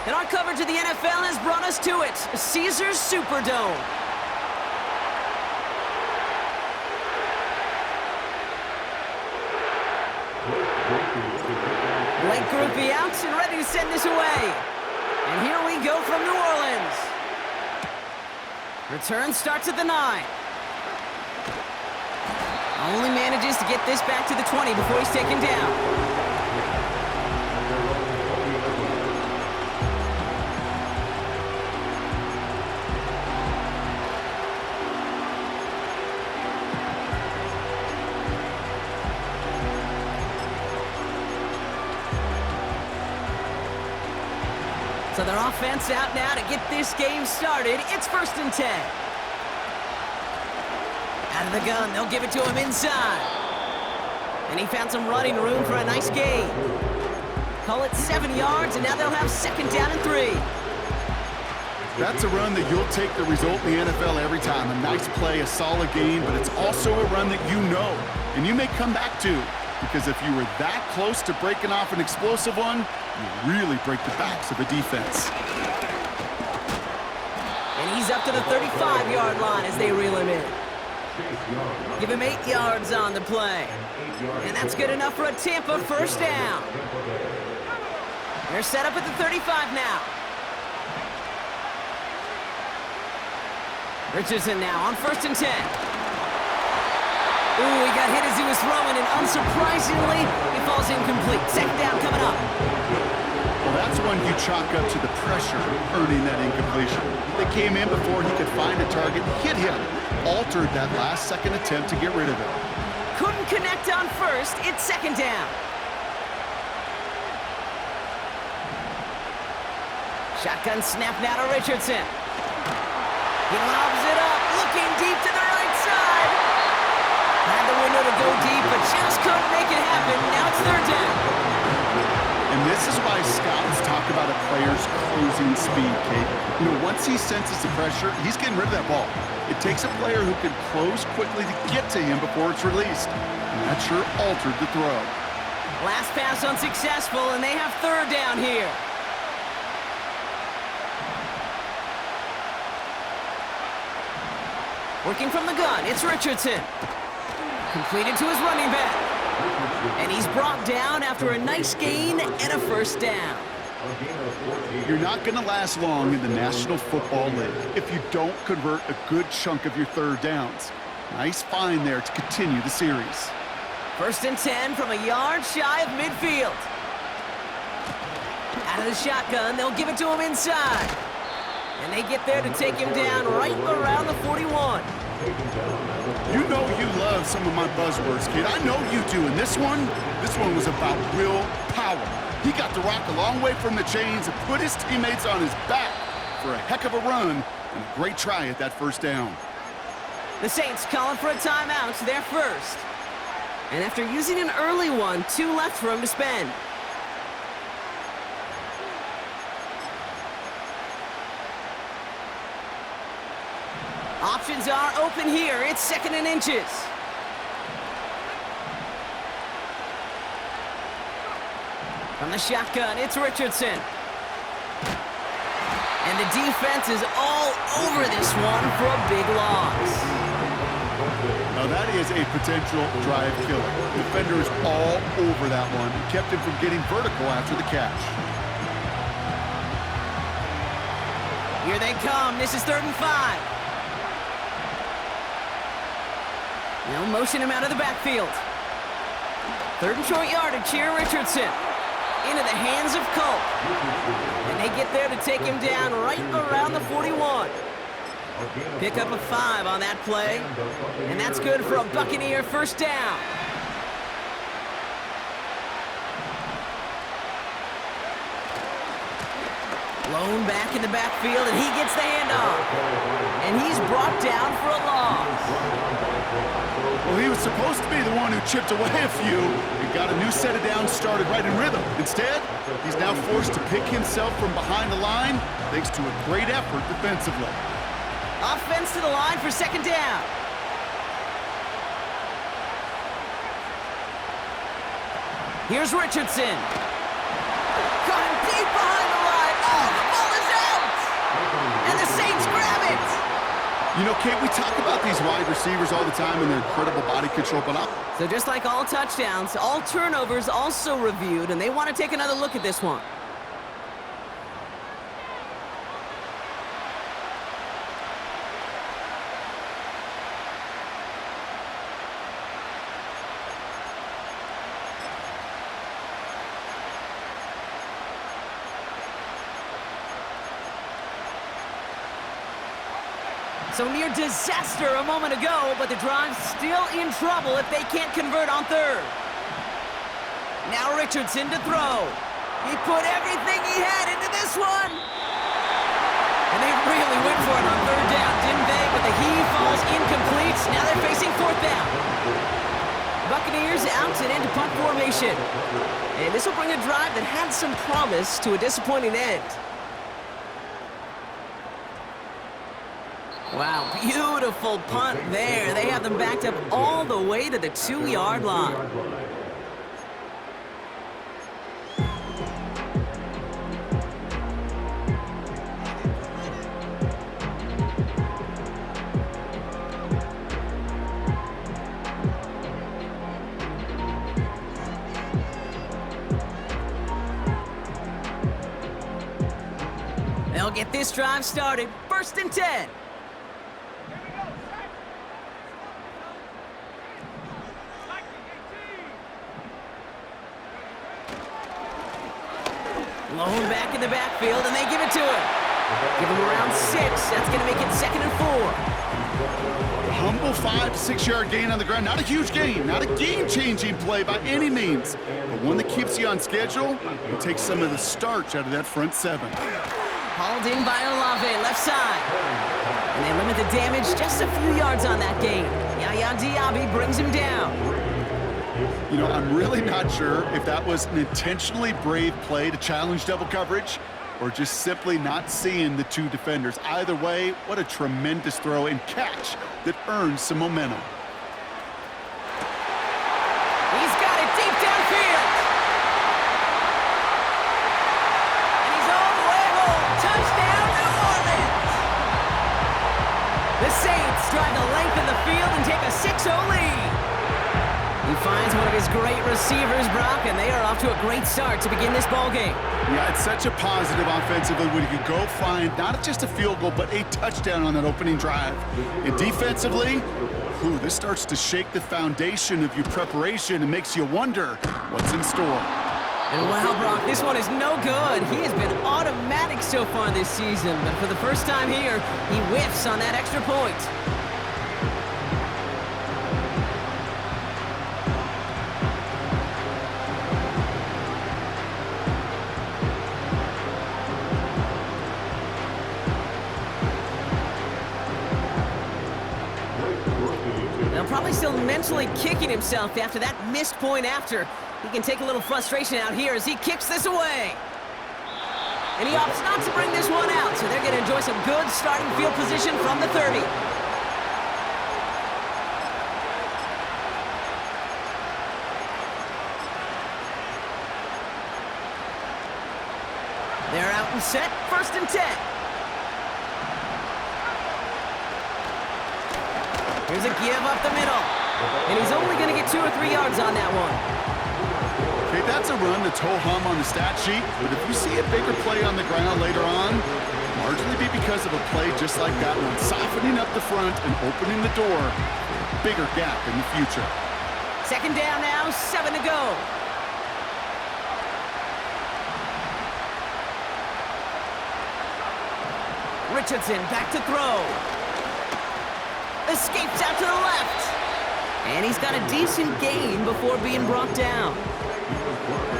And our coverage of the NFL has brought us to it, Caesars Superdome. Blake Groupie out and ready to send this away. And here we go from New Orleans. Return starts at the 9. Only manages to get this back to the 20 before he's taken down. So their offense out now to get this game started. It's 1st and 10. Out of the gun, they'll give it to him inside. And he found some running room for a nice gain. Call it 7 yards, and now they'll have 2nd down and 3. That's a run that you'll take the result in the NFL every time. A nice play, a solid game, but it's also a run that you know, and you may come back to. Because if you were that close to breaking off an explosive one, you really break the backs of the defense. And he's up to the 35-yard line as they reel him in. Give him 8 yards on the play. And that's good enough for a Tampa 1st down. They're set up at the 35 now. Richardson now on 1st and 10. Ooh, he got hit as he was throwing, and unsurprisingly, he falls incomplete. 2nd down coming up. Well, that's one you chalk up to the pressure earning that incompletion. They came in before he could find a target, hit him, altered that last-second attempt to get rid of it. Couldn't connect on 1st. It's 2nd down. Shotgun snap now to Richardson. He lobs it up, looking deep to the right side. Had the window to go deep, but just couldn't make it happen. Now it's 3rd down. And this is why scouts talk about a player's closing speed, Kate. You know, once he senses the pressure, he's getting rid of that ball. It takes a player who can close quickly to get to him before it's released. And that sure altered the throw. Last pass unsuccessful, and they have 3rd down here. Working from the gun, it's Richardson. Completed to his running back. And he's brought down after a nice gain and a 1st down. You're not going to last long in the National Football League if you don't convert a good chunk of your 3rd downs. Nice find there to continue the series. 1st and 10 from a yard shy of midfield. Out of the shotgun, they'll give it to him inside. And they get there to take him down right around the 41. You know you love some of my buzzwords, kid. I know you do. And this one was about real power. He got the rock a long way from the chains and put his teammates on his back for a heck of a run and a great try at that 1st down. The Saints calling for a timeout, their 1st. And after using an early one, 2 left for him to spend. Options are open here. It's 2nd and inches. From the shotgun, it's Richardson. And the defense is all over this one for a big loss. Now that is a potential drive killer. Defenders all over that one. Kept him from getting vertical after the catch. Here they come. This is 3rd and 5. They'll motion him out of the backfield. 3rd and short yardage here, Richardson. Into the hands of Culp. And they get there to take him down right around the 41. Pick up a 5 on that play. And that's good for a Buccaneer 1st down. Blown back in the backfield, and he gets the handoff. And he's brought down for a loss. Well, he was supposed to be the one who chipped away a few and got a new set of downs started right in rhythm. Instead, he's now forced to pick himself from behind the line thanks to a great effort defensively. Offense to the line for 2nd down. Here's Richardson. Got him deep behind the line. Oh, You know, Kate, we talk about these wide receivers all the time and their incredible body control, but So just like all touchdowns, all turnovers also reviewed, and they want to take another look at this one. So near disaster a moment ago, but the drive's still in trouble if they can't convert on third. Now Richardson to throw. He put everything he had into this one. And they really went for it on third down, didn't they? But the heave falls incomplete. Now they're facing fourth down. Buccaneers out and into punt formation. And this will bring a drive that had some promise to a disappointing end. Wow, beautiful punt there. They have them backed up all the way to the 2-yard line. They'll get this drive started. 1st and 10. Lone back in the backfield, and they give it to him. Give him around 6. That's going to make it 2nd and 4. a humble 5 to 6 yard gain on the ground. Not a huge gain, not a game-changing play by any means, but one that keeps you on schedule and takes some of the starch out of that front 7. Hauled in by Olave, left side. And they limit the damage just a few yards on that gain. Yaya Diaby brings him down. You know, I'm really not sure if that was an intentionally brave play to challenge double coverage or just simply not seeing the two defenders. Either way, what a tremendous throw and catch that earns some momentum. He's got it deep downfield. And he's all the way home. Touchdown, New Orleans. The Saints drive the length of the field and take a 6-0 lead. He finds one of his great receivers, Brock, and they are off to a great start to begin this ball game. Yeah, it's such a positive offensively when you can go find not just a field goal, but a touchdown on that opening drive. And defensively, this starts to shake the foundation of your preparation and makes you wonder what's in store. And wow, Brock, this one is no good. He has been automatic so far this season, but for the first time here, he whiffs on that extra point. Probably still mentally kicking himself after that missed point after. He can take a little frustration out here as he kicks this away. And he opts not to bring this one out, so they're going to enjoy some good starting field position from the 30. They're out and set, 1st and 10. Here's a give up the middle. And he's only going to get 2 or 3 yards on that one. Okay, that's a run that's ho-hum on the stat sheet, but if you see a bigger play on the ground later on, largely be because of a play just like that one, softening up the front and opening the door for a bigger gap in the future. 2nd down now, 7 to go. Richardson back to throw. Escapes out to the left. And he's got a decent gain before being brought down.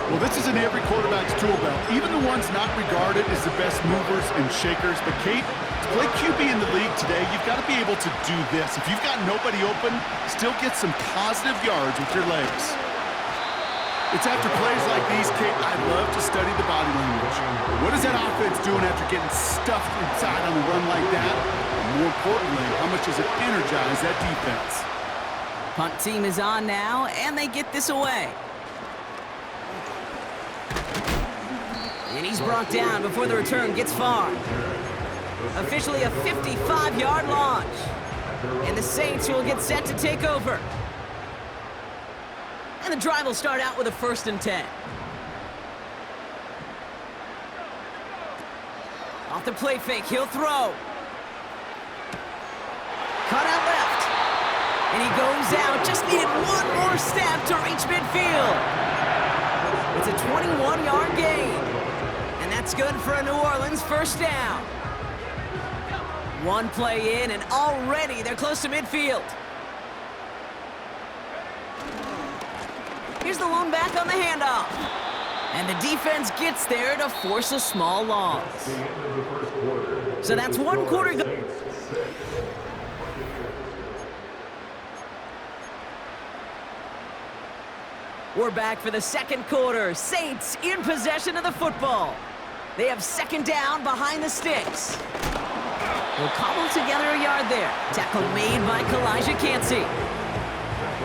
Well, this is in every quarterback's tool belt, even the ones not regarded as the best movers and shakers. But Kate, to play QB in the league today, you've got to be able to do this. If you've got nobody open, still get some positive yards with your legs. It's after plays like these, Kate, I love to study the body language. What is that offense doing after getting stuffed inside on a run like that? And more importantly, how much does it energize that defense? Punt team is on now, and they get this away. And he's brought down before the return gets far. Officially a 55-yard launch. And the Saints will get set to take over. And the drive will start out with a 1st and 10. Off the play fake, he'll throw. Cut out left. And he goes out, just needed one more step to reach midfield. It's a 21-yard gain. And that's good for a New Orleans 1st down. One play in, and already they're close to midfield. Here's the lone back on the handoff. And the defense gets there to force a small loss. So that's 1 quarter go. We're back for the 2nd quarter. Saints in possession of the football. They have 2nd down behind the sticks. We'll cobble together a yard there. Tackle made by Kalijah Cansey.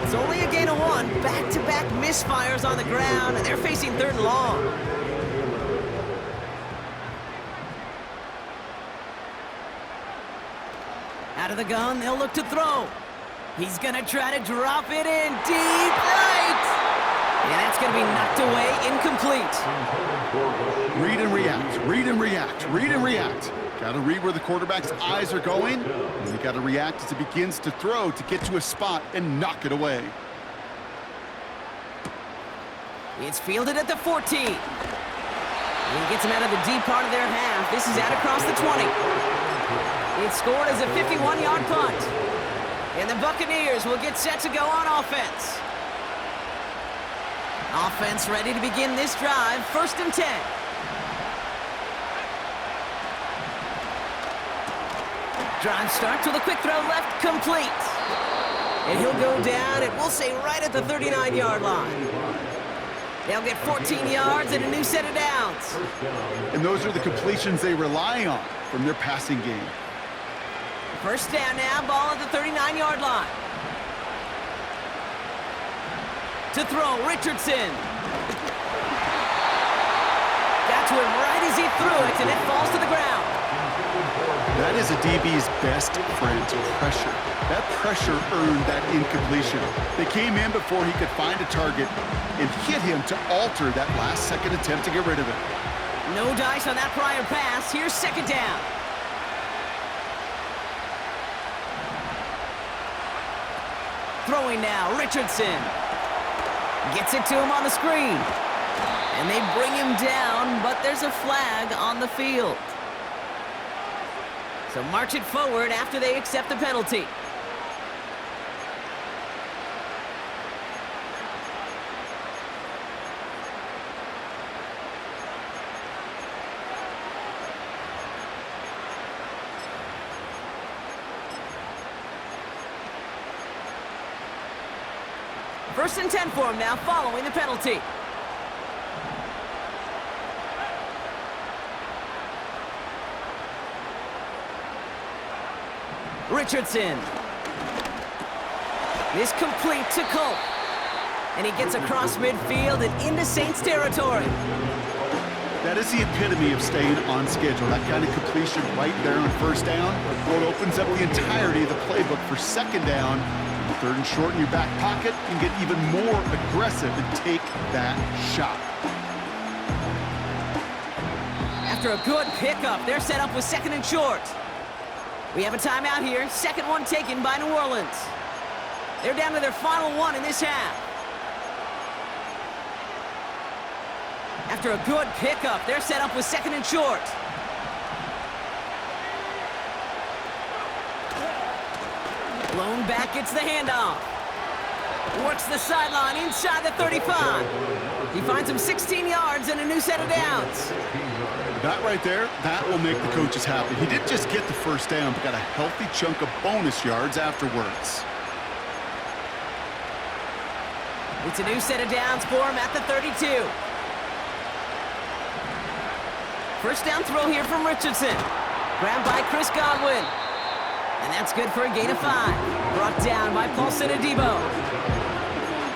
It's only a gain of 1. Back-to-back misfires on the ground, and they're facing 3rd and long. Out of the gun, they'll look to throw. He's going to try to drop it in deep right. And that's going to be knocked away, incomplete. Read and react, read and react, read and react. Got to read where the quarterback's eyes are going, and you got to react as he begins to throw to get to a spot and knock it away. It's fielded at the 14. And he gets him out of the deep part of their half. This is out across the 20. It's scored as a 51-yard punt. And the Buccaneers will get set to go on offense. Offense ready to begin this drive, 1st and 10. Drive starts with a quick throw left, complete. And he'll go down, and we'll say right at the 39-yard line. They'll get 14 yards and a new set of downs. And those are the completions they rely on from their passing game. 1st down now, ball at the 39-yard line. To throw, Richardson. Got to him right as he threw it, and it falls to the ground. That is a DB's best friend, pressure. That pressure earned that incompletion. They came in before he could find a target and hit him to alter that last-second attempt to get rid of it. No dice on that prior pass. Here's 2nd down. Throwing now, Richardson. Gets it to him on the screen. And they bring him down, but there's a flag on the field. So march it forward after they accept the penalty. First and 10 for him now, following the penalty. Richardson. This complete to Culp. And he gets across midfield and into Saints territory. That is the epitome of staying on schedule. That kind of completion right there on 1st down. Well, it opens up the entirety of the playbook for 2nd down. 3rd and short in your back pocket, and get even more aggressive and take that shot. After a good pickup, they're set up with 2nd and short. We have a timeout here. 2nd one taken by New Orleans. They're down to their final 1 in this half. After a good pickup, they're set up with 2nd and short. Lone back gets the handoff. Works the sideline inside the 35. He finds him 16 yards and a new set of downs. That right there, that will make the coaches happy. He didn't just get the 1st down, but got a healthy chunk of bonus yards afterwards. It's a new set of downs for him at the 32. 1st down throw here from Richardson. Grabbed by Chris Godwin. And that's good for a gain of 5. Brought down by Paulson Adebo.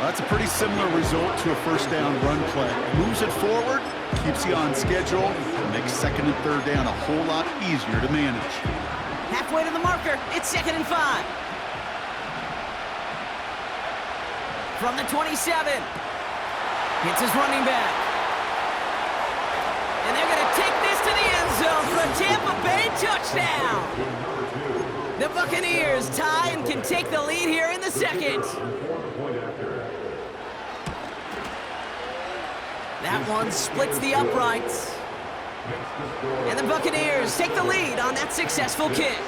That's a pretty similar result to a first down run play. Moves it forward, keeps you on schedule, and makes second and third down a whole lot easier to manage. Halfway to the marker, it's 2nd and 5. From the 27. Hits his running back. And they're going to take this to the end zone for a Tampa Bay touchdown. The Buccaneers tie and can take the lead here in the second. That one splits the uprights. And the Buccaneers take the lead on that successful kick.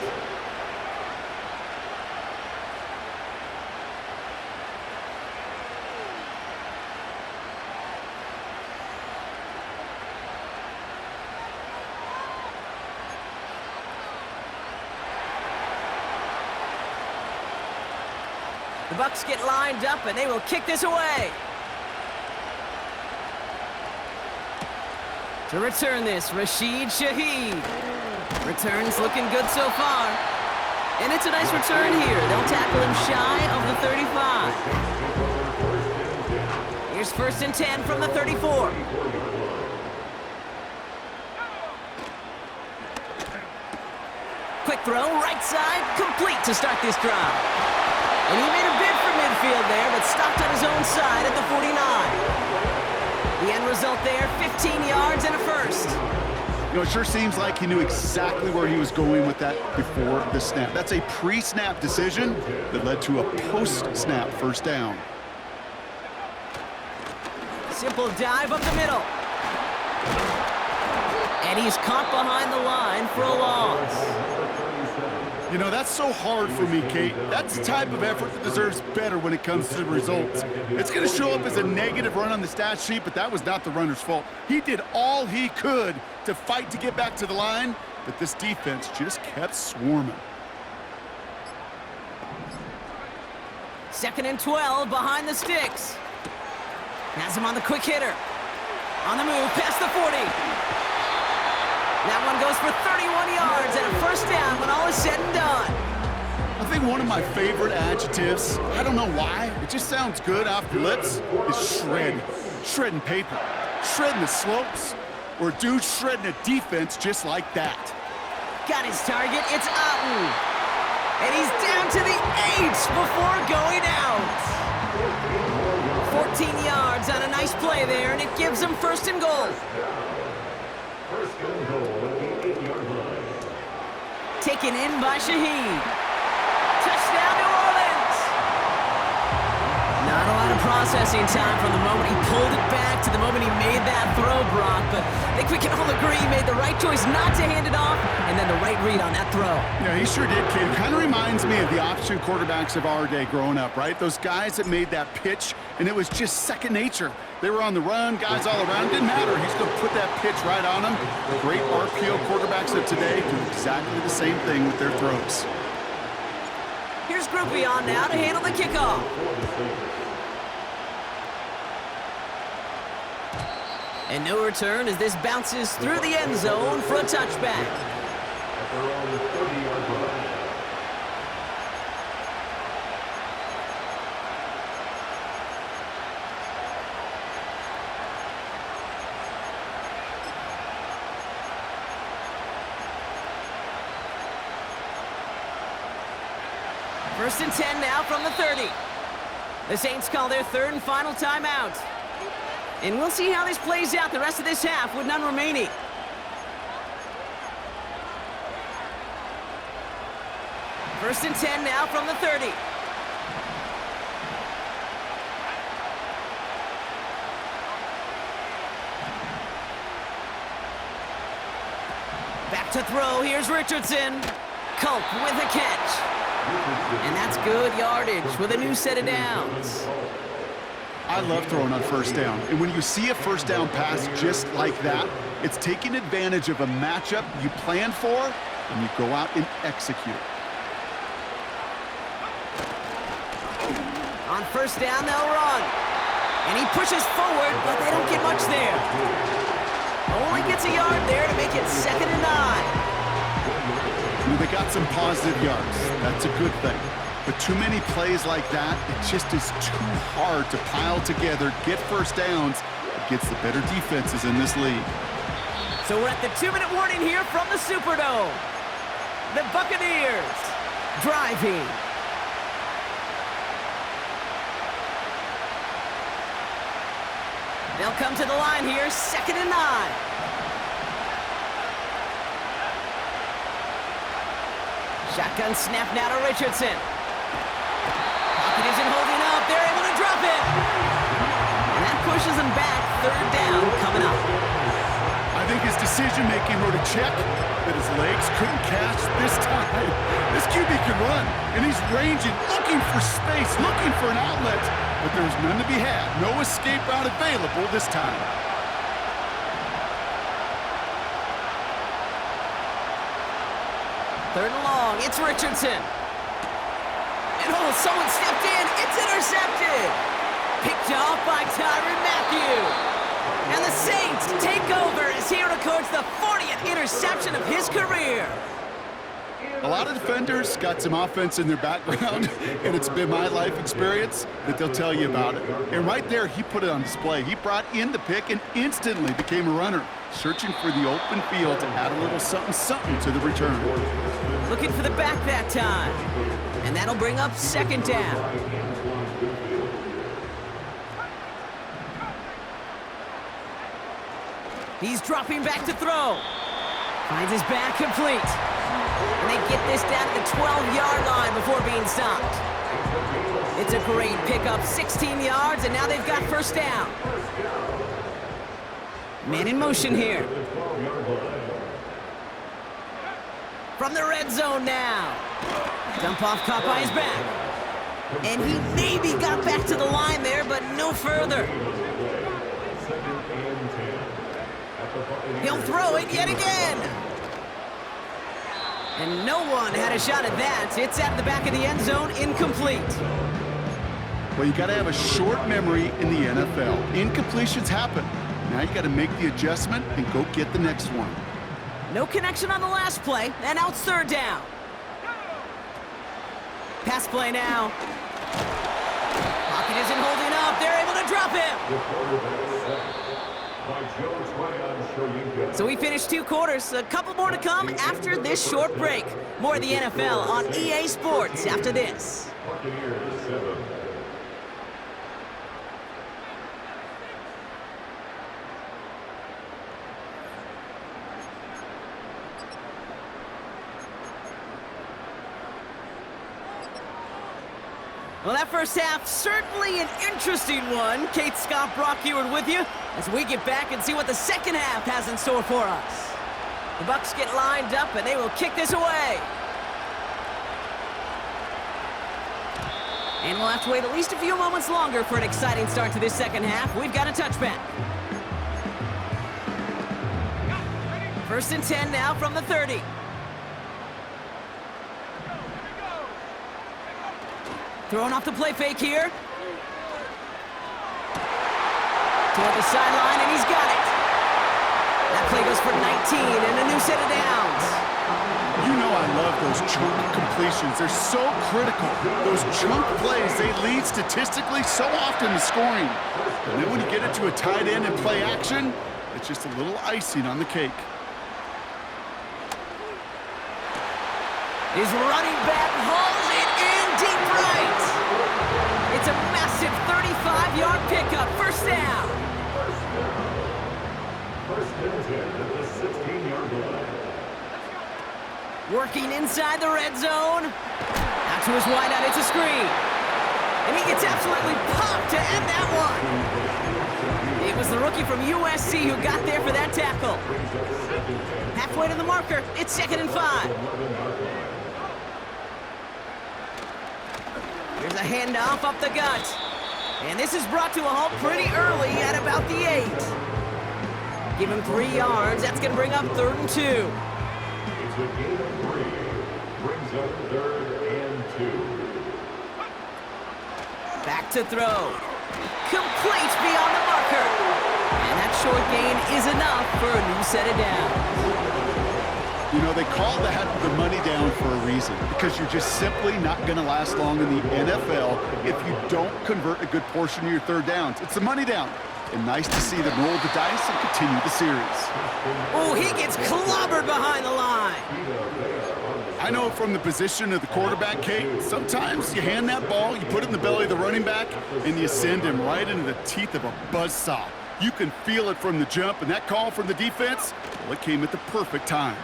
The Bucs get lined up and they will kick this away. To return this, Rashid Shaheed. Returns looking good so far. And it's a nice return here. They'll tackle him shy of the 35. Here's 1st and 10 from the 34. Quick throw, right side, complete to start this drive. And he made a bid for midfield there, but stopped on his own side at the 49. The end result there, 15 yards and a first. You know, it sure seems like he knew exactly where he was going with that before the snap. That's a pre-snap decision that led to a post-snap first down. Simple dive up the middle. And he's caught behind the line for a loss. You know, that's so hard for me, Kate. That's the type of effort that deserves better when it comes to the results. It's going to show up as a negative run on the stat sheet, but that was not the runner's fault. He did all he could to fight to get back to the line, but this defense just kept swarming. 2nd and 12 behind the sticks. Has him on the quick hitter. On the move, past the 40. That one goes for 31 yards and a first down when all is said and done. I think one of my favorite adjectives, I don't know why, it just sounds good off your lips, is shred. Shredding paper. Shredding the slopes. Or a dude shredding a defense just like that. Got his target, it's Otten. And he's down to the 8 before going out. 14 yards on a nice play there, and it gives him 1st and goal. Taken in by Shaheed. Touchdown, New Orleans! Not a lot of processing time from the moment he pulled it back to the moment he made that throw, Brock, but I think we can all agree he made the right choice not to hand it off, and then the right read on that throw. Yeah, he sure did, kid. Kind of reminds me of the option quarterbacks of our day growing up, right? Those guys that made that pitch, and it was just second nature. They were on the run, guys all around. Didn't matter. He's going to put that pitch right on them. The great RPO quarterbacks of today do exactly the same thing with their throws. Here's Groupie on now to handle the kickoff. And no return as this bounces through the end zone for a touchback. First and 10 now from the 30. The Saints call their 3rd and final timeout. And we'll see how this plays out the rest of this half with none remaining. First and 10 now from the 30. Back to throw, here's Richardson. Culp with a catch. And that's good yardage with a new set of downs. I love throwing on first down. And when you see a first down pass just like that, it's taking advantage of a matchup you plan for, and you go out and execute. On first down, they'll run. And he pushes forward, but they don't get much there. Only gets a yard there to make it 2nd and 9. They got some positive yards. That's a good thing. But too many plays like that, it just is too hard to pile together, get first downs against the better defenses in this league. So we're at the 2-minute warning here from the Superdome. The Buccaneers driving. They'll come to the line here, 2nd and 9. Shotgun snap now to Richardson. Pocket isn't holding up. They're able to drop it. And that pushes them back. 3rd down coming up. I think his decision-making wrote a check that his legs couldn't catch this time. This QB can run, and he's ranging, looking for space, looking for an outlet. But there's none to be had. No escape route available this time. 3rd and long. It's Richardson. And oh, someone stepped in. It's intercepted. Picked off by Tyrann Mathieu. And the Saints take over as he records the 40th interception of his career. A lot of defenders got some offense in their background, and it's been my life experience that they'll tell you about it. And right there, he put it on display. He brought in the pick and instantly became a runner, searching for the open field to add a little something to the return. Looking for the back that time. And that'll bring up 2nd down. He's dropping back to throw. Finds his back complete. And they get this down to the 12-yard line before being stopped. It's a great pickup, 16 yards, and now they've got 1st down. Man in motion here. From the red zone now. Dump off caught by his back. And he maybe got back to the line there, but no further. He'll throw it yet again. And no one had a shot at that. It's at the back of the end zone, incomplete. Well, you got to have a short memory in the NFL. Incompletions happen. Now you got to make the adjustment and go get the next one. No connection on the last play, and now it's 3rd down. Pass play now. Pocket isn't holding up. They're able to drop him. So we finished 2 quarters. A couple more to come after this short break. More of the NFL on EA Sports after this. Buccaneers 7. Well, that first half, certainly an interesting one. Kate Scott, Brock Eward with you as we get back and see what the second half has in store for us. The Bucs get lined up, and they will kick this away. And we'll have to wait at least a few moments longer for an exciting start to this second half. We've got a touchback. 1st and 10 now from the 30. Throwing off the play fake here. Toward the sideline, and he's got it. That play goes for 19 and a new set of downs. You know I love those chunk completions. They're so critical. Those chunk plays, they lead statistically so often to scoring. And then when you get it to a tight end and play action, it's just a little icing on the cake. His running back hauls it in deep right. It's a massive 35-yard pickup. 1st down. First and 10 at the 16-yard line. Working inside the red zone. Out to his wideout. It's a screen. And he gets absolutely popped to end that one. It was the rookie from USC who got there for that tackle. Halfway to the marker. It's 2nd and 5. Here's a handoff up the gut. And this is brought to a halt pretty early at about the 8. Give him 3 yards. That's going to bring up 3rd and 2. It's a gain of 3. Brings up 3rd and 2. Back to throw. Complete beyond the marker. And that short gain is enough for a new set of downs. You know, they call that the money down for a reason, because you're just simply not going to last long in the NFL if you don't convert a good portion of your third downs. It's the money down. And nice to see them roll the dice and continue the series. Oh, he gets clobbered behind the line. I know from the position of the quarterback, Kate, sometimes you hand that ball, you put it in the belly of the running back, and you send him right into the teeth of a buzzsaw. You can feel it from the jump, and that call from the defense, well, it came at the perfect time.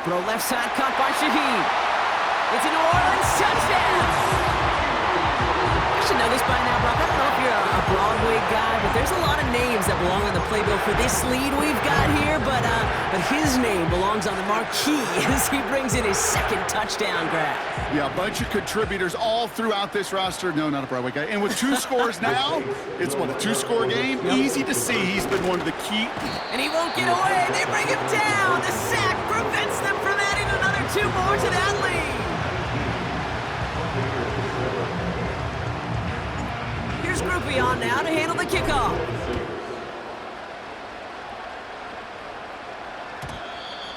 Throw left side caught by Shaheed. It's a New Orleans touchdown. You should know this by now, Brock. I don't know if you're a Broadway guy, but there's a lot of names that belong on the playbill for this lead we've got here, but his name belongs on the marquee as he brings in his second touchdown grab. Yeah, a bunch of contributors all throughout this roster. No, not a Broadway guy. And with 2 scores now, it's what, a 2-score game? Yep. Easy to see he's been one of the key. And he won't get away. They bring him down. The sack prevents them from adding another 2 more to that lead. Here's Groupie on now to handle the kickoff.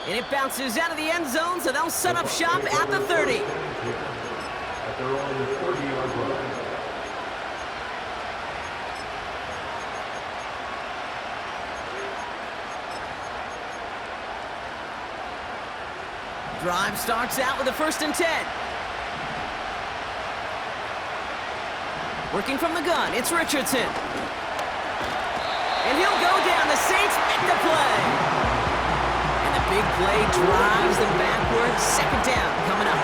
And it bounces out of the end zone, so they'll set up shop at the 30. At their own 30-yard line. Drive starts out with a 1st and 10. Working from the gun, it's Richardson. And he'll go down. The Saints make the play. And the big play drives them backwards. 2nd down coming up.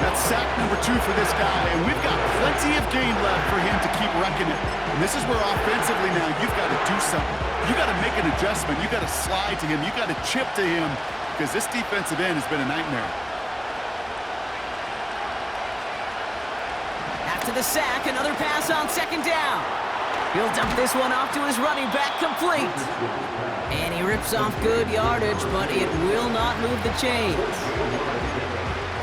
That's sack number 2 for this guy, and we've got plenty of game left for him to keep wrecking it. And this is where offensively now you've got to do something. You got to make an adjustment. You got to slide to him. You got to chip to him, because this defensive end has been a nightmare. After the sack, another pass on 2nd down. He'll dump this one off to his running back, complete. And he rips off good yardage, but it will not move the chains.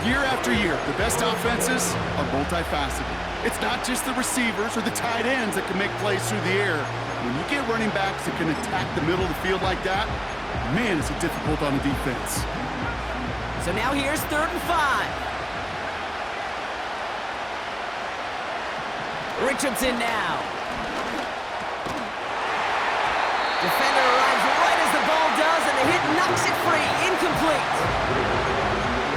Year after year, the best offenses are multifaceted. It's not just the receivers or the tight ends that can make plays through the air. When you get running backs that can attack the middle of the field like that, man, is it difficult on the defense. So now here's 3rd and 5. Richardson now. Defender arrives right as the ball does, and the hit knocks it free. Incomplete.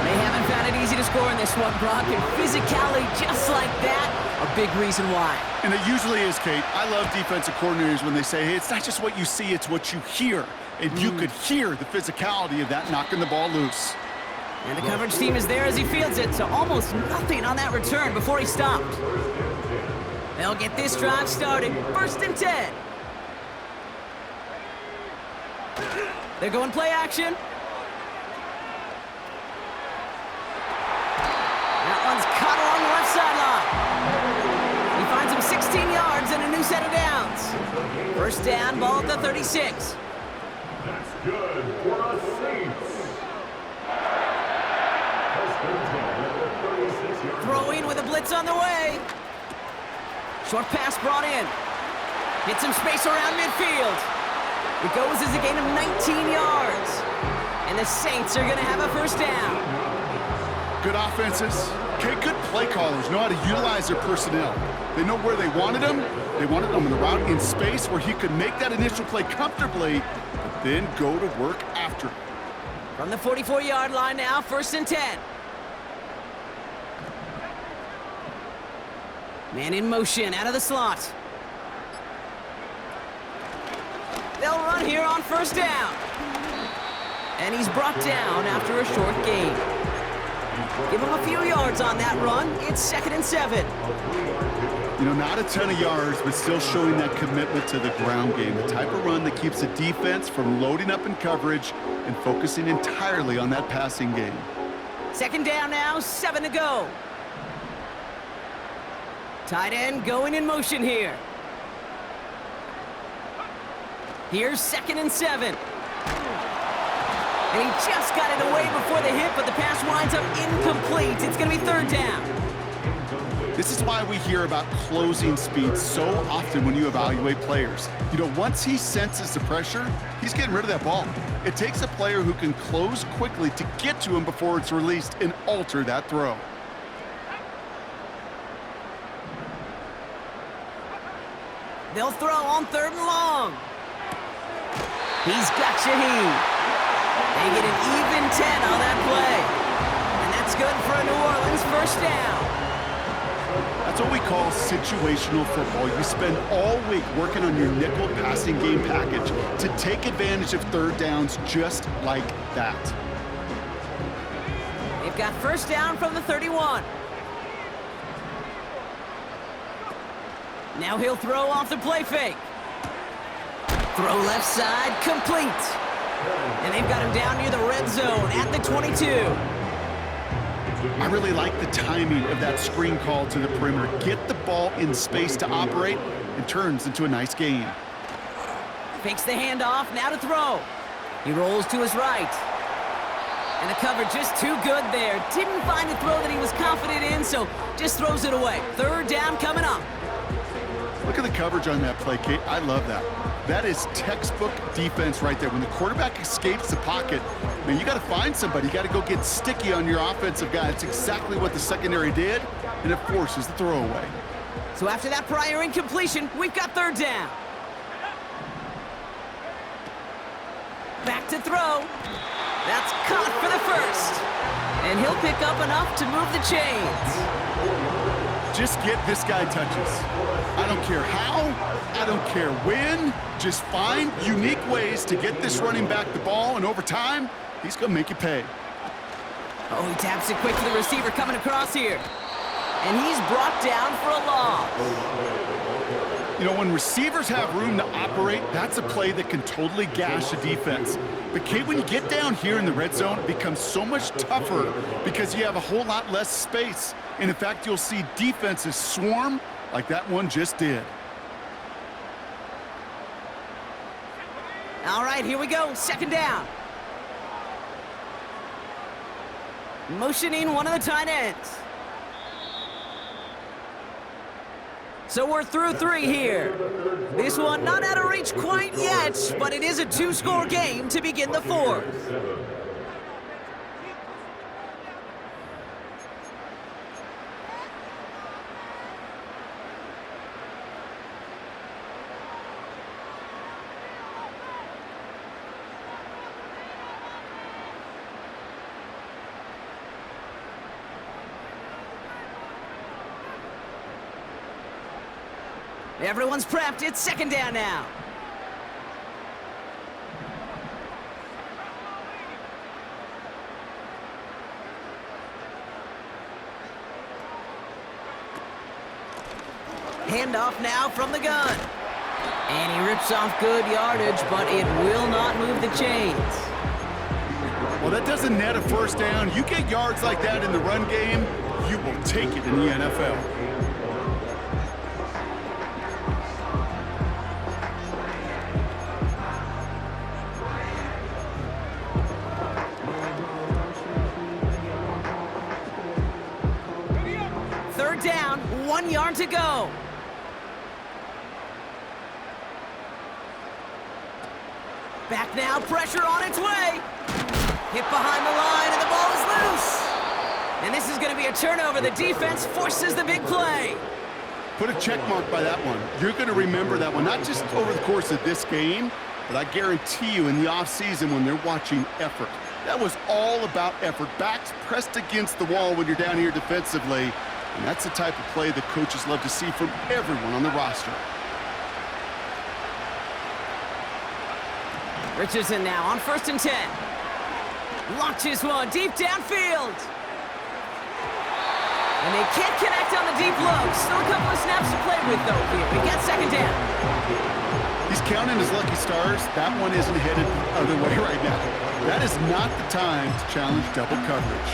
They haven't found it easy to score in this one, Brock, and physicality just like that, a big reason why. And it usually is, Kate. I love defensive coordinators when they say, hey, it's not just what you see, it's what you hear. And you could hear the physicality of that knocking the ball loose. And the coverage team is there as he fields it, so almost nothing on that return before he stopped. They'll get this drive started. 1st and 10. They're going play action. That one's caught along the left sideline. He finds him 16 yards and a new set of downs. 1st down, ball at the 36. That's good for the Saints. Throwing with a blitz on the way. Short pass brought in. Hits some space around midfield. It goes as a gain of 19 yards. And the Saints are going to have a 1st down. Good offenses. Okay, good play callers know how to utilize their personnel. They know where they wanted them. They wanted them on the route in space where he could make that initial play comfortably, but then go to work after. From the 44-yard line now, 1st and 10. Man in motion, out of the slot. They'll run here on 1st down. And he's brought down after a short gain. Give him a few yards on that run. It's 2nd and 7. You know, not a ton of yards, but still showing that commitment to the ground game. The type of run that keeps the defense from loading up in coverage and focusing entirely on that passing game. 2nd down now, 7 to go. Tight end going in motion here. Here's 2nd and 7. And he just got it away before the hit, but the pass winds up incomplete. It's going to be 3rd down. This is why we hear about closing speed so often when you evaluate players. You know, once he senses the pressure, he's getting rid of that ball. It takes a player who can close quickly to get to him before it's released and alter that throw. They'll throw on 3rd and long. He's got Shaheen. They get an even 10 on that play. And that's good for a New Orleans first down. That's what we call situational football. You spend all week working on your nickel passing game package to take advantage of 3rd downs just like that. They've got first down from the 31. Now he'll throw off the play fake. Throw left side, complete. And they've got him down near the red zone at the 22. I really like the timing of that screen call to the perimeter. Get the ball in space to operate and turns into a nice gain. Fakes the handoff, now to throw. He rolls to his right. And the cover just too good there. Didn't find the throw that he was confident in, so just throws it away. 3rd down coming up. Look at the coverage on that play, Kate. I love that. That is textbook defense right there. When the quarterback escapes the pocket, man, you got to find somebody. You got to go get sticky on your offensive guy. It's exactly what the secondary did, and it forces the throwaway. So after that prior incompletion, we've got 3rd down. Back to throw. That's caught for the first. And he'll pick up enough to move the chains. Just get this guy touches. I don't care how, I don't care when. Just find unique ways to get this running back the ball, and over time, he's going to make you pay. Oh, he taps it quick to the receiver coming across here. And he's brought down for a loss. You know, when receivers have room to operate, that's a play that can totally gash a defense. But, Kate, when you get down here in the red zone, it becomes so much tougher because you have a whole lot less space. And, in fact, you'll see defenses swarm like that one just did. All right, here we go. 2nd down. Motioning one of the tight ends. So we're through 3 here. This one not out of reach quite yet, but it is a 2-score game to begin the 4th. Everyone's prepped. It's 2nd down now. Handoff now from the gun. And he rips off good yardage, but it will not move the chains. Well, that doesn't net a first down. You get yards like that in the run game, you will take it in the NFL. Down, 1 yard to go. Back now, pressure on its way. Hit behind the line, and the ball is loose. And this is going to be a turnover. The defense forces the big play. Put a check mark by that one. You're going to remember that one, not just over the course of this game, but I guarantee you in the offseason when they're watching effort. That was all about effort. Backs pressed against the wall when you're down here defensively. And that's the type of play that coaches love to see from everyone on the roster. Richardson now on 1st and 10. Launches one deep downfield. And they can't connect on the deep look. Still a couple of snaps to play with, though, here. We get 2nd down. He's counting his lucky stars. That one isn't headed the other way right now. That is not the time to challenge double coverage.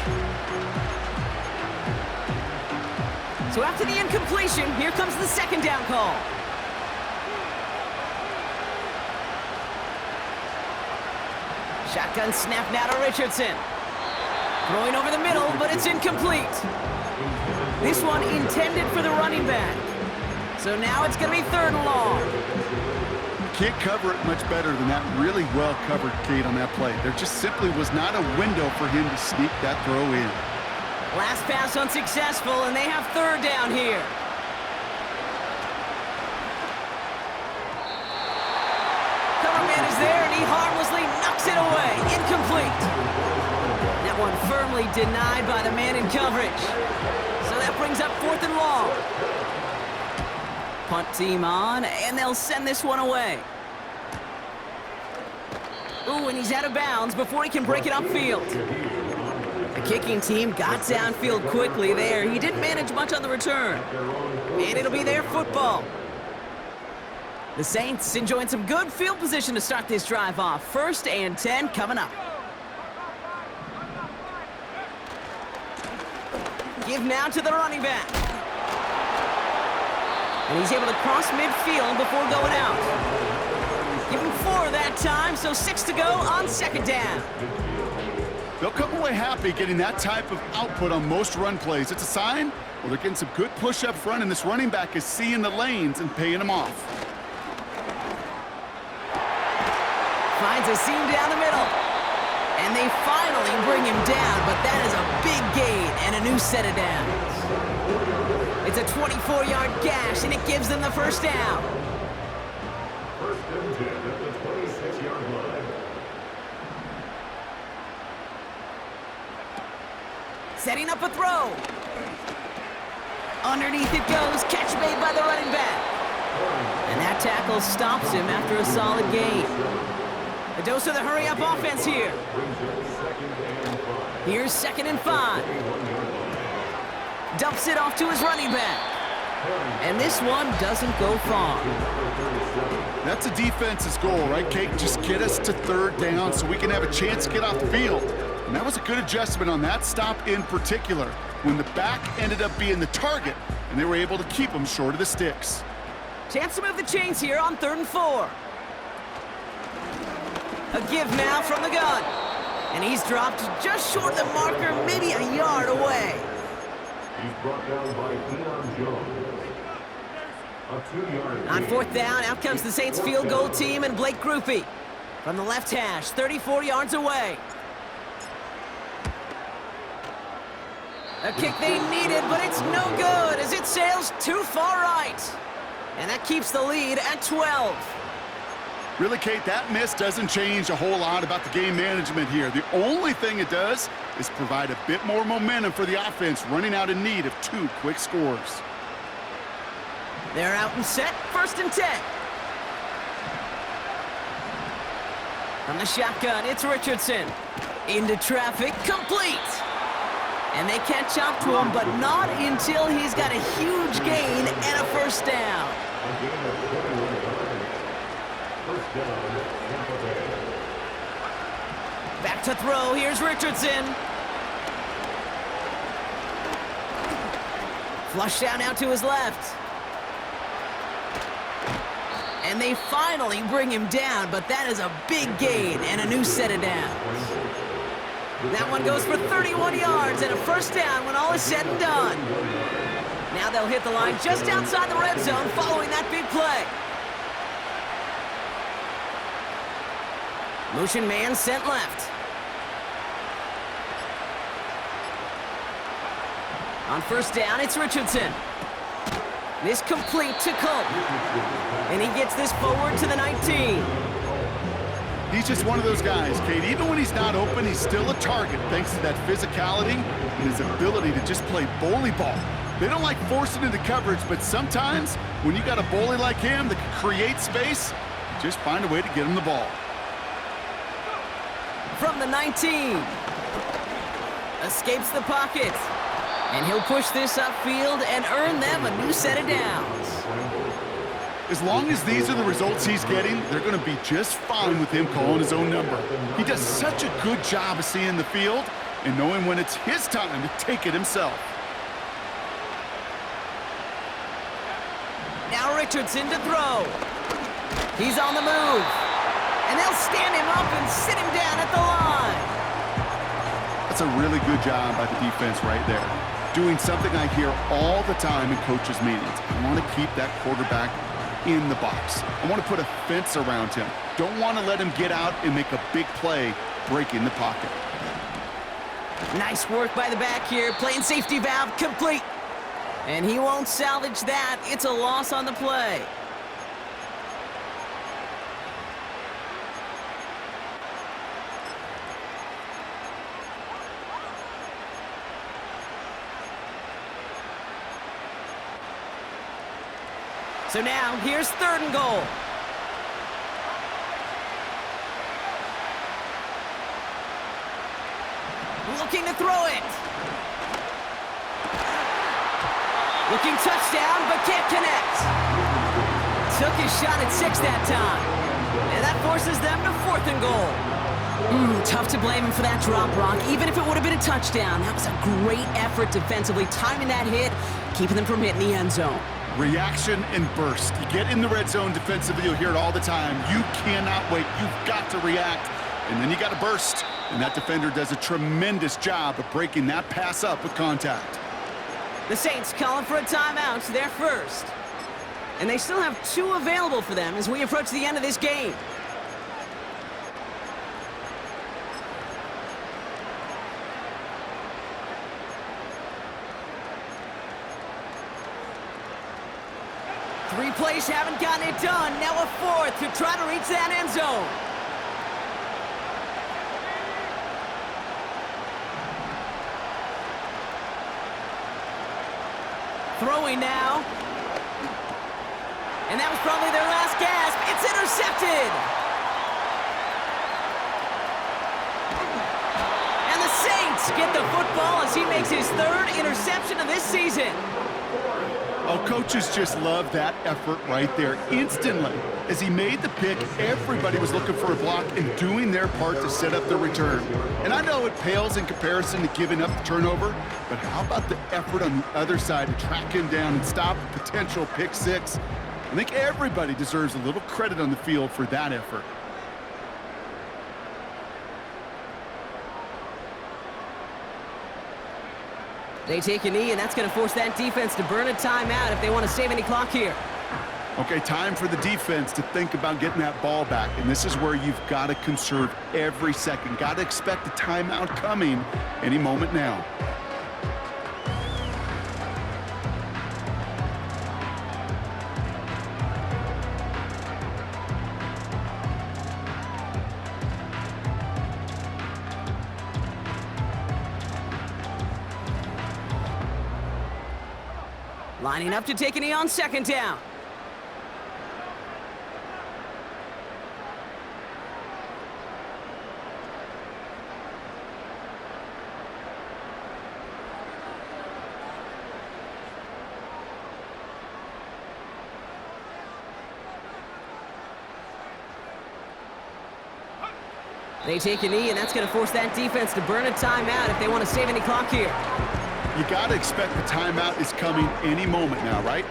So after the incompletion, here comes the 2nd down call. Shotgun snap now to Richardson. Throwing over the middle, but it's incomplete. This one intended for the running back. So now it's going to be 3rd and long. Can't cover it much better than that. Really well covered, Kate, on that play. There just simply was not a window for him to sneak that throw in. Last pass unsuccessful, and they have 3rd down here. Cover man is there, and he harmlessly knocks it away. Incomplete. That one firmly denied by the man in coverage. So that brings up 4th and long. Punt team on, and they'll send this one away. Ooh, and he's out of bounds before he can break it upfield. The kicking team got downfield quickly there. He didn't manage much on the return. And it'll be their football. The Saints enjoying some good field position to start this drive off. 1st and 10 coming up. Give now to the running back. And he's able to cross midfield before going out. Give him 4 that time, so 6 to go on 2nd down. They'll come away happy getting that type of output on most run plays. It's a sign, well, they're getting some good push up front, and this running back is seeing the lanes and paying them off. Finds a seam down the middle. And they finally bring him down, but that is a big gain and a new set of downs. It's a 24-yard gash, and it gives them the 1st down. 1st and 10 at the 26-yard line. Setting up a throw. Underneath it goes. Catch made by the running back. And that tackle stops him after a solid gain. A dose of the hurry-up offense here. Here's 2nd and 5. Dumps it off to his running back. And this one doesn't go far. That's a defense's goal, right, Kate? Just get us to 3rd down so we can have a chance to get off the field. And that was a good adjustment on that stop in particular, when the back ended up being the target, and they were able to keep him short of the sticks. Chance to move the chains here on 3rd and 4. A give now from the gun. And he's dropped just short of the marker, maybe a yard away. He's brought down by Keon Jones. A 2-yard On 4th down, out comes the Saints field goal team and Blake Grupe. From the left hash, 34 yards away. A kick they needed, but it's no good as it sails too far right. And that keeps the lead at 12. Really, Kate, that miss doesn't change a whole lot about the game management here. The only thing it does is provide a bit more momentum for the offense, running out in need of 2 quick scores. They're out and set, 1st and 10. From the shotgun, it's Richardson. Into traffic, complete. And they catch up to him, but not until he's got a huge gain and a 1st down. Back to throw, here's Richardson. Flush down out to his left. And they finally bring him down, but that is a big gain and a new set of downs. That one goes for 31 yards and a 1st down when all is said and done. Now they'll hit the line just outside the red zone following that big play. Motion man sent left. On 1st down, it's Richardson. This complete to Culp. And he gets this forward to the 19. He's just one of those guys, Kate. Even when he's not open, he's still a target thanks to that physicality and his ability to just play bully ball. They don't like forcing into coverage, but sometimes when you got a bully like him that can create space, you just find a way to get him the ball. From the 19. Escapes the pocket. And he'll push this upfield and earn them a new set of downs. As long as these are the results he's getting, they're going to be just fine with him calling his own number. He does such a good job of seeing the field and knowing when it's his time to take it himself. Now Richardson to throw. He's on the move. And they'll stand him up and sit him down at the line. That's a really good job by the defense right there. doing something I hear all the time in coaches' meetings. I want to keep that quarterback in the box. I want to put a fence around him. Don't want to let him get out and make a big play breaking the pocket. Nice work by the back here. Playing safety valve complete. And he won't salvage that. It's a loss on the play. So now, here's 3rd and goal. Looking to throw it. Looking touchdown, but can't connect. Took his shot at 6 that time. And that forces them to 4th and goal. Tough to blame him for that drop, Brock. Even if it would have been a touchdown, that was a great effort defensively, timing that hit, keeping them from hitting the end zone. Reaction and burst. You get in the red zone defensively, you'll hear it all the time. You cannot wait. You've got to react. And then you got to burst. And that defender does a tremendous job of breaking that pass up with contact. The Saints calling for a timeout, so they're first. And they still have 2 available for them as we approach the end of this game. Three plays haven't gotten it done. Now a 4th to try to reach that end zone. Throwing now. And that was probably their last gasp. It's intercepted. And the Saints get the football as he makes his 3rd interception of this season. Oh, coaches just love that effort right there. Instantly, as he made the pick, everybody was looking for a block and doing their part to set up the return. And I know it pales in comparison to giving up the turnover, but how about the effort on the other side to track him down and stop a potential pick 6? I think everybody deserves a little credit on the field for that effort. They take a knee, and that's going to force that defense to burn a timeout if they want to save any clock here. Okay, time for the defense to think about getting that ball back, and this is where you've got to conserve every second. Got to expect a timeout coming any moment now. Lining up to take a knee on 2nd down. They take a knee, and that's going to force that defense to burn a timeout if they want to save any clock here. You got to expect the timeout is coming any moment now, right?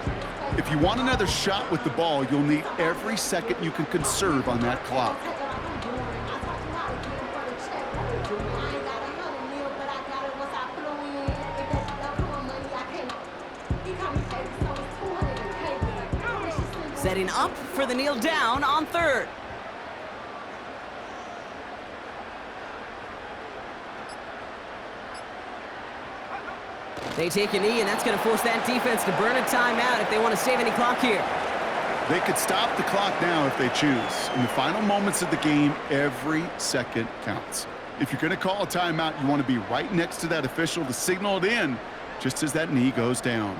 If you want another shot with the ball, you'll need every second you can conserve on that clock. Setting up for the kneel down on 3rd. They take a knee, and that's going to force that defense to burn a timeout if they want to save any clock here. They could stop the clock now if they choose. In the final moments of the game, every second counts. If you're going to call a timeout, you want to be right next to that official to signal it in just as that knee goes down.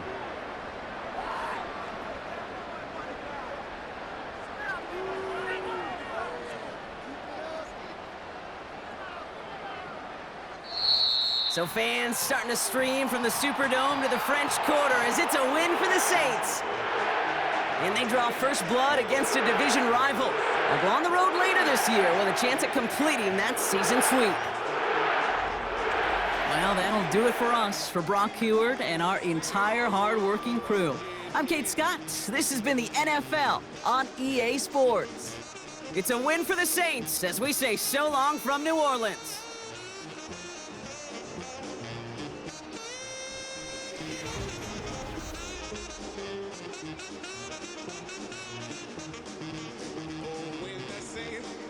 So fans starting to stream from the Superdome to the French Quarter as it's a win for the Saints. And they draw first blood against a division rival. They'll go on the road later this year with a chance at completing that season sweep. Well, that'll do it for us, for Brock Heward and our entire hard-working crew. I'm Kate Scott. This has been the NFL on EA Sports. It's a win for the Saints as we say so long from New Orleans. Oh, when they say